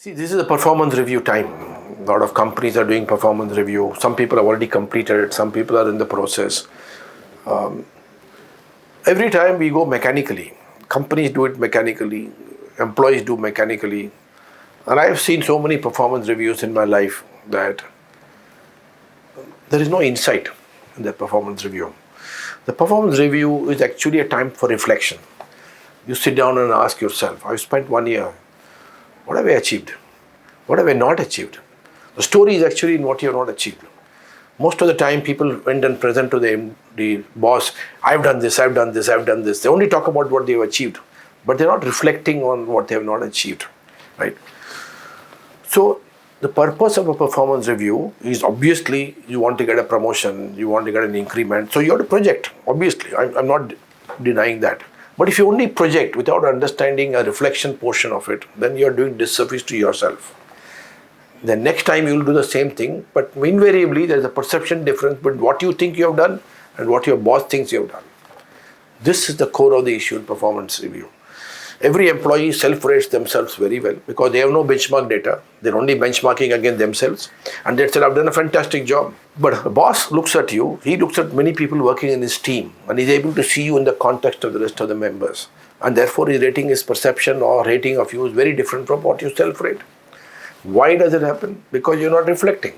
See, this is a performance review time. A lot of companies are doing performance review. Some people have already completed it. Some people are in the process. Every time we go mechanically. Companies do it mechanically. Employees do mechanically. And I have seen so many performance reviews in my life that there is no insight in the performance review. The performance review is actually a time for reflection. You sit down and ask yourself, I've spent 1 year. What have I achieved? What have I not achieved? The story is actually in what you have not achieved. Most of the time, people went and present to the boss, I've done this, I've done this, I've done this. They only talk about what they've achieved, but they're not reflecting on what they have not achieved, right? So, the purpose of a performance review is obviously you want to get a promotion, you want to get an increment, so you have to project, obviously. I'm not denying that. But if you only project without understanding a reflection portion of it, then you're doing disservice to yourself. The next time you'll do the same thing, but invariably there's a perception difference between what you think you have done and what your boss thinks you have done. This is the core of the issue in performance review. Every employee self-rates themselves very well because they have no benchmark data. They're only benchmarking against themselves. And they say, I've done a fantastic job. But a boss looks at you, he looks at many people working in his team and he's able to see you in the context of the rest of the members. And therefore his rating, his perception or rating of you is very different from what you self-rate. Why does it happen? Because you're not reflecting.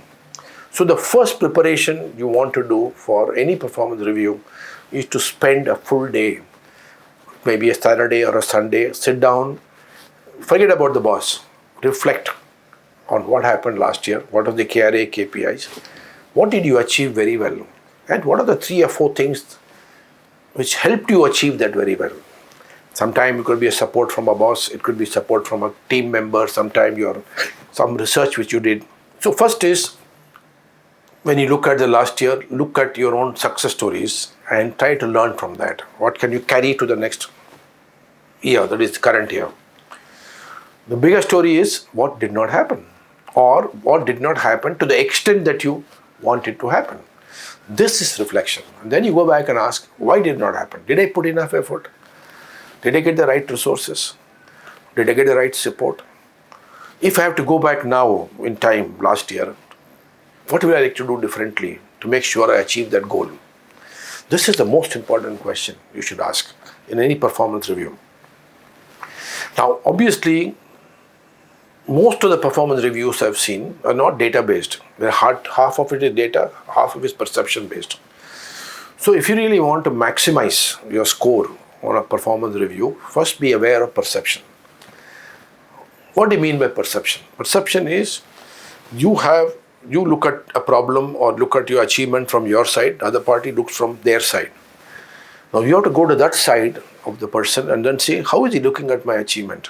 So the first preparation you want to do for any performance review is to spend a full day, maybe a Saturday or a Sunday, sit down, forget about the boss, reflect on what happened last year, what are the KRA, KPIs, what did you achieve very well, and what are the 3 or 4 things which helped you achieve that very well. Sometimes it could be a support from a boss, it could be support from a team member, sometimes some research which you did. So first is, when you look at the last year, look at your own success stories and try to learn from that. What can you carry to the next year, that is current year. The bigger story is what did not happen or what did not happen to the extent that you want it to happen. This is reflection. And then you go back and ask, why did it not happen? Did I put enough effort? Did I get the right resources? Did I get the right support? If I have to go back now in time, last year, what will I like to do differently to make sure I achieve that goal? This is the most important question you should ask in any performance review. Now, obviously, most of the performance reviews I've seen are not data-based. Half of it is data, half of it is perception-based. So if you really want to maximize your score on a performance review, first be aware of perception. What do you mean by perception? Perception is you look at a problem or look at your achievement from your side, the other party looks from their side. Now you have to go to that side of the person and then say, how is he looking at my achievement?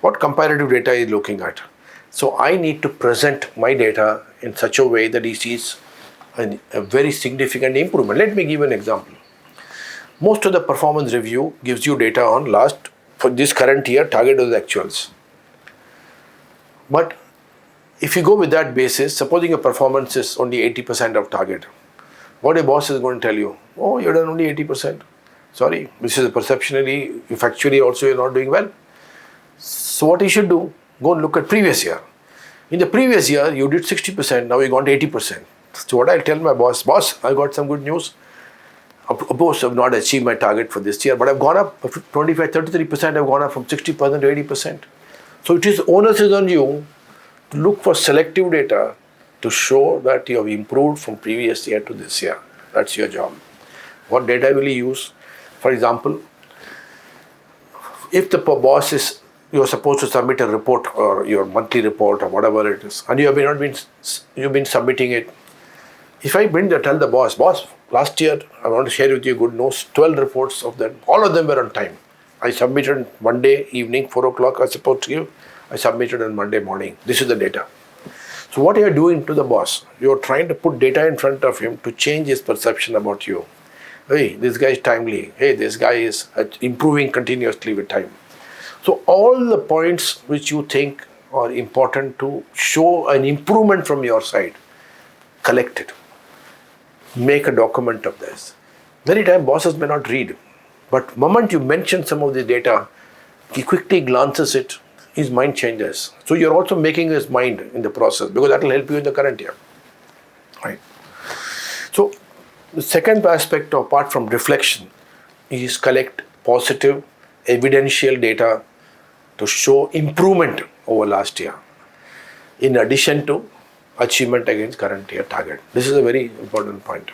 What comparative data is he looking at? So I need to present my data in such a way that he sees a very significant improvement. Let me give an example. Most of the performance review gives you data on for this current year, target of the actuals. But if you go with that basis, supposing your performance is only 80% of target, what your boss is going to tell you? Oh, you've done only 80%. Sorry, this is perceptionally, factually also you're not doing well. So what you should do, go and look at previous year. In the previous year, you did 60%, now you got 80%. So what I'll tell my boss, I got some good news. Of course, I've not achieved my target for this year, but I've gone up 33%, I've gone up from 60% to 80%. So it is onus is on you to look for selective data to show that you have improved from previous year to this year. That's your job. What data will you use? For example, if the boss is, you're supposed to submit a report or your monthly report or whatever it is, and you've been submitting it. If I tell the boss, last year I want to share with you good news, 12 reports of them, all of them were on time. I submitted Monday evening, 4 o'clock I was supposed to give. I submitted on Monday morning. This is the data. So what are you doing to the boss? You're trying to put data in front of him to change his perception about you. Hey, this guy is timely. Hey, this guy is improving continuously with time. So all the points which you think are important to show an improvement from your side, collect it. Make a document of this. Many times bosses may not read, but the moment you mention some of the data, he quickly glances it, his mind changes. So you're also making his mind in the process, because that will help you in the current year. Right. So the second aspect, apart from reflection, is collect positive evidential data to show improvement over last year, in addition to achievement against current year target. This is a very important point.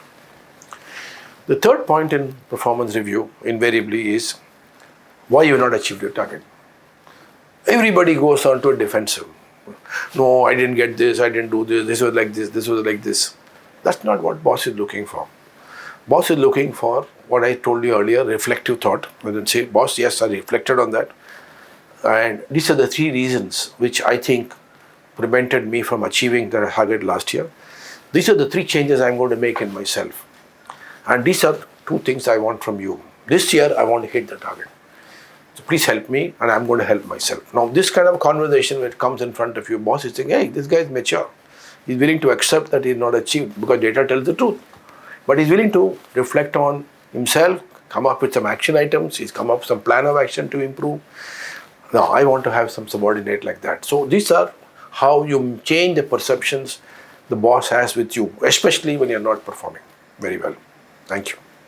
The third point in performance review invariably is why you have not achieved your target. Everybody goes on to a defensive. No, I didn't get this, I didn't do this, this was like this was like this. That's not what boss is looking for. Boss is looking for what I told you earlier, reflective thought. And then say, boss, yes, I reflected on that. And these are the three reasons which I think prevented me from achieving the target last year. These are the three changes I'm going to make in myself. And these are two things I want from you. This year, I want to hit the target. So please help me, and I'm going to help myself. Now, this kind of conversation when it comes in front of you, boss is saying, hey, this guy is mature. He's willing to accept that he's not achieved, because data tells the truth. But he's willing to reflect on himself, come up with some action items, he's come up with some plan of action to improve. Now, I want to have some subordinate like that. So these are how you change the perceptions the boss has with you, especially when you're not performing very well. Thank you.